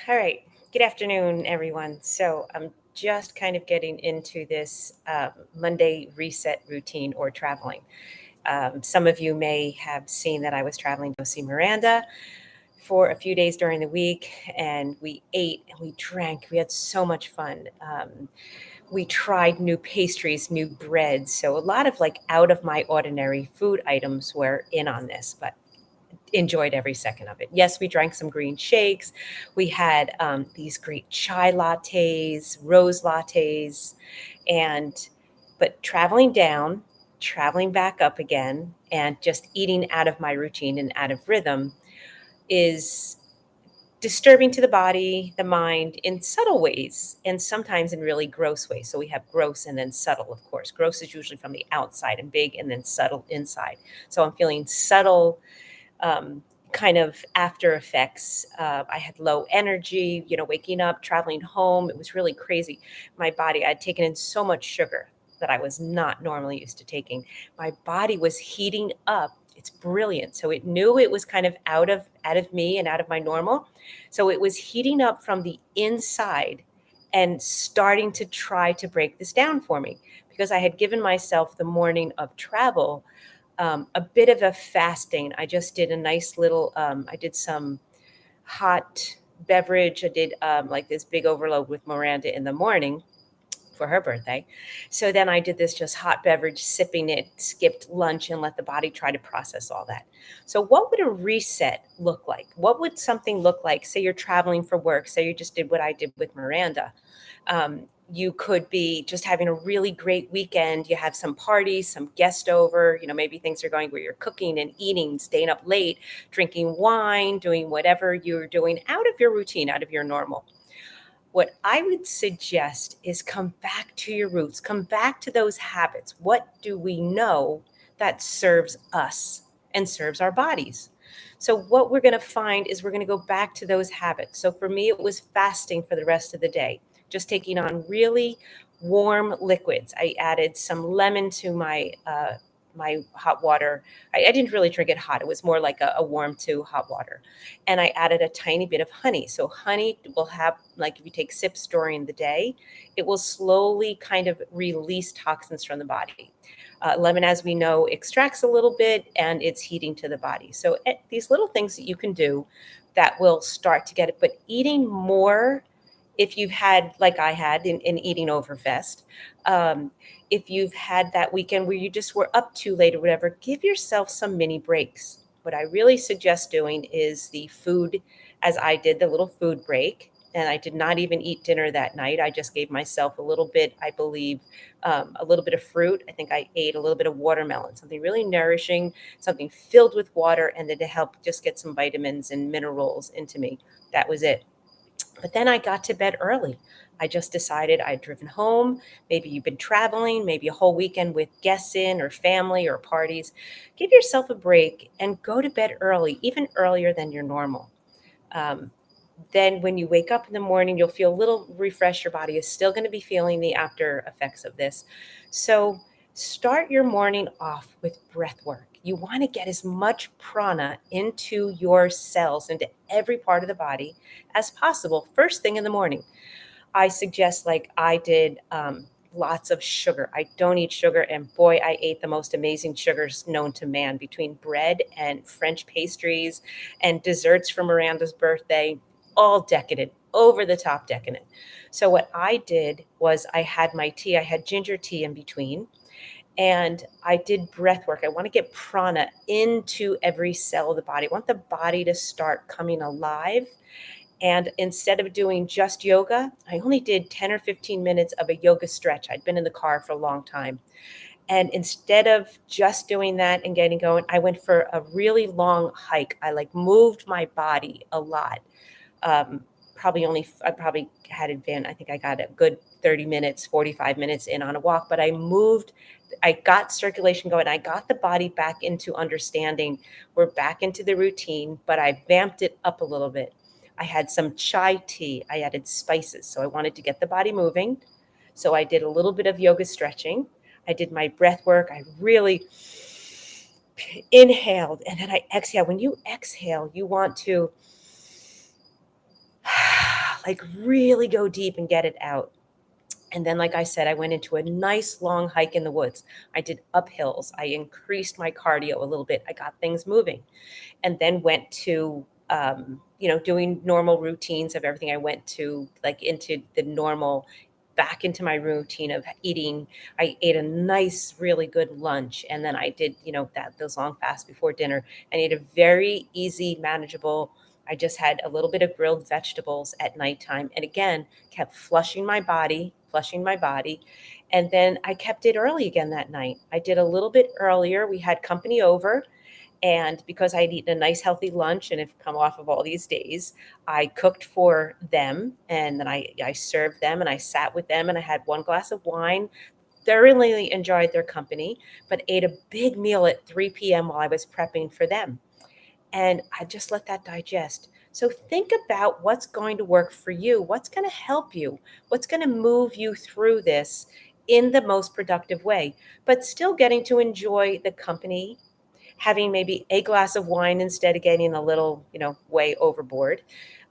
All right. Good afternoon, everyone. So I'm just kind of getting into this Monday reset routine or traveling. Some of you may have seen that I was traveling to see Miranda for a few days during the week, and we ate and we drank. We had so much fun. We tried new pastries, new breads. So a lot of like out of my ordinary food items were in on this, but enjoyed every second of it. Yes, we drank some green shakes. We had these great chai lattes, rose lattes, and but traveling down, traveling back up again, and just eating out of my routine and out of rhythm is disturbing to the body, the mind in subtle ways, and sometimes in really gross ways. So we have gross and then subtle, of course. Gross is usually from the outside and big, and then subtle inside. So I'm feeling subtle kind of after effects. I had low energy, waking up, traveling home. It was really crazy. My body, I'd taken in so much sugar that I was not normally used to taking. My body was heating up. It's brilliant. So it knew it was kind of out of me and out of my normal. So it was heating up from the inside and starting to try to break this down for me because I had given myself the morning of travel a bit of a fasting. I just did a nice little, I did some hot beverage. I did like this big overload with Miranda in the morning for her birthday. So then I did this just hot beverage, sipping it, skipped lunch, and let the body try to process all that. So, what would a reset look like? What would something look like? Say you're traveling for work, say you just did what I did with Miranda. You could be just having a really great weekend. You have some parties, some guest over, maybe things are going where you're cooking and eating, staying up late, drinking wine, doing whatever you're doing out of your routine, out of your normal. What I would suggest is come back to your roots, come back to those habits. What do we know that serves us and serves our bodies? So, what we're going to find is we're going to go back to those habits. So, for me, it was fasting for the rest of the day, just taking on really warm liquids. I added some lemon to my hot water. I didn't really drink it hot. It was more like a warm to hot water, and I added a tiny bit of honey. So honey will have, like if you take sips during the day, it will slowly kind of release toxins from the body. Lemon, as we know, extracts a little bit and it's heating to the body. So these little things that you can do that will start to get it, but eating more if you've had, like I had in Eating Overfest, um, if you've had that weekend where you just were up too late or whatever, give yourself some mini breaks. What I really suggest doing is the food, as I did the little food break. And I did not even eat dinner that night. I just gave myself a little bit, I believe, a little bit of fruit. I think I ate a little bit of watermelon, something really nourishing, something filled with water, and then to help just get some vitamins and minerals into me. That was it. But then I got to bed early. I just decided I'd driven home. Maybe you've been traveling, maybe a whole weekend with guests in or family or parties. Give yourself a break and go to bed early, even earlier than your normal. Um, then when you wake up in the morning, you'll feel a little refreshed. Your body is still going to be feeling the after effects of this. So start your morning off with breath work. You want to get as much prana into your cells, into every part of the body as possible, first thing in the morning. I suggest, like I did, lots of sugar. I don't eat sugar, and boy, I ate the most amazing sugars known to man between bread and French pastries and desserts for Miranda's birthday, all decadent, over the top decadent. So, what I did was I had my tea, I had ginger tea in between, and I did breath work. I want to get prana into every cell of the body. I want the body to start coming alive, and instead of doing just yoga, I only did 10 or 15 minutes of a yoga stretch. I'd been in the car for a long time. And instead of just doing that and getting going, I went for a really long hike. I like moved my body a lot. Um, I probably had I think I got a good 30 minutes, 45 minutes in on a walk, but I got circulation going. I got the body back into understanding. We're back into the routine, but I vamped it up a little bit. I had some chai tea. I added spices. So I wanted to get the body moving. So I did a little bit of yoga stretching. I did my breath work. I really inhaled and then I exhaled. When you exhale, you want to like really go deep and get it out. And then, like I said, I went into a nice long hike in the woods. I did uphills. I increased my cardio a little bit. I got things moving, and then went to, doing normal routines of everything. I went to like into the normal, back into my routine of eating. I ate a nice, really good lunch, and then I did, those long fasts before dinner. And ate a very easy, manageable. I just had a little bit of grilled vegetables at nighttime, and again, kept flushing my body. And then I kept it early again that night. I did a little bit earlier. We had company over, and because I had eaten a nice healthy lunch and have come off of all these days, I cooked for them, and then I served them and I sat with them and I had one glass of wine. Thoroughly enjoyed their company, but ate a big meal at 3 p.m. while I was prepping for them. And I just let that digest. So think about what's going to work for you, what's going to help you, what's going to move you through this in the most productive way, but still getting to enjoy the company, having maybe a glass of wine instead of getting a little, way overboard,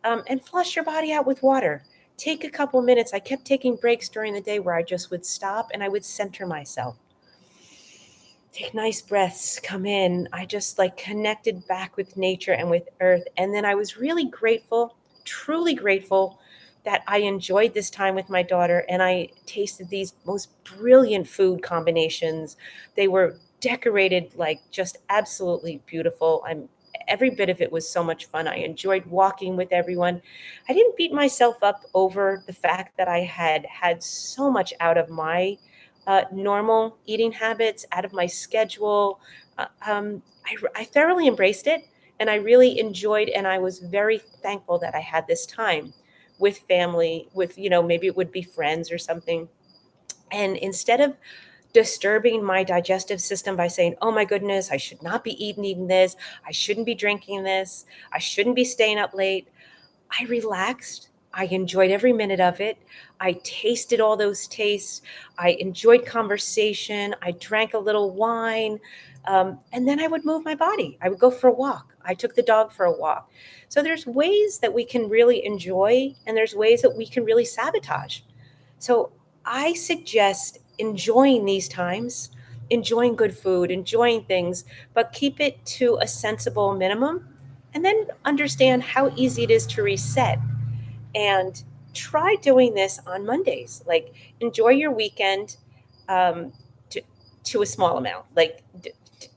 and flush your body out with water. Take a couple minutes. I kept taking breaks during the day where I just would stop and I would center myself. Take nice breaths, come in. I just like connected back with nature and with earth. And then I was really grateful, truly grateful that I enjoyed this time with my daughter and I tasted these most brilliant food combinations. They were decorated like just absolutely beautiful. Every bit of it was so much fun. I enjoyed walking with everyone. I didn't beat myself up over the fact that I had had so much out of my normal eating habits, out of my schedule. I thoroughly embraced it and I really enjoyed, and I was very thankful that I had this time with family, with, maybe it would be friends or something. And instead of disturbing my digestive system by saying, oh my goodness, I should not be eating this, I shouldn't be drinking this, I shouldn't be staying up late, I relaxed. I enjoyed every minute of it. I tasted all those tastes. I enjoyed conversation. I drank a little wine. And then I would move my body. I would go for a walk. I took the dog for a walk. So there's ways that we can really enjoy, and there's ways that we can really sabotage. So I suggest enjoying these times, enjoying good food, enjoying things, but keep it to a sensible minimum. And then understand how easy it is to reset, and try doing this on Mondays. Like, enjoy your weekend, um, to, to a small amount. Like,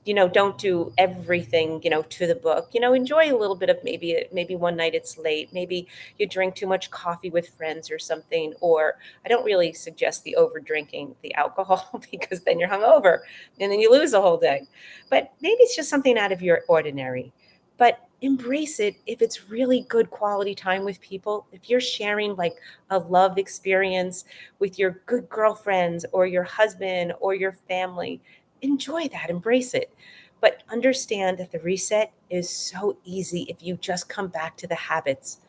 don't do everything, to the book. Enjoy a little bit of, maybe one night it's late. Maybe you drink too much coffee with friends or something. Or I don't really suggest the over drinking the alcohol because then you're hungover and then you lose the whole day. But maybe it's just something out of your ordinary. But embrace it if it's really good quality time with people. If you're sharing like a love experience with your good girlfriends or your husband or your family, enjoy that, embrace it. But understand that the reset is so easy if you just come back to the habits.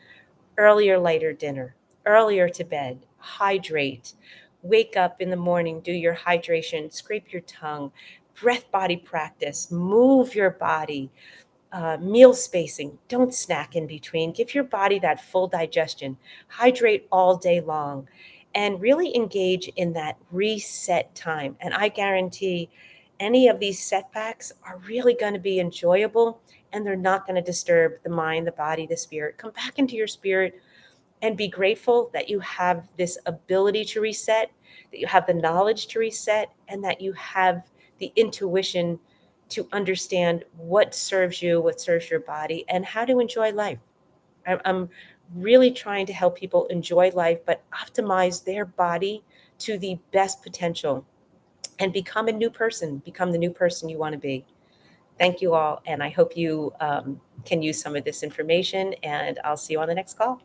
Earlier, lighter dinner, earlier to bed, hydrate, wake up in the morning, do your hydration, scrape your tongue, breath body practice, move your body, meal spacing. Don't snack in between. Give your body that full digestion. Hydrate all day long and really engage in that reset time. And I guarantee any of these setbacks are really going to be enjoyable, and they're not going to disturb the mind, the body, the spirit. Come back into your spirit and be grateful that you have this ability to reset, that you have the knowledge to reset, and that you have the intuition to understand what serves you, what serves your body, and how to enjoy life. I'm really trying to help people enjoy life, but optimize their body to the best potential and become a new person, become the new person you want to be. Thank you all. And I hope you can use some of this information, and I'll see you on the next call.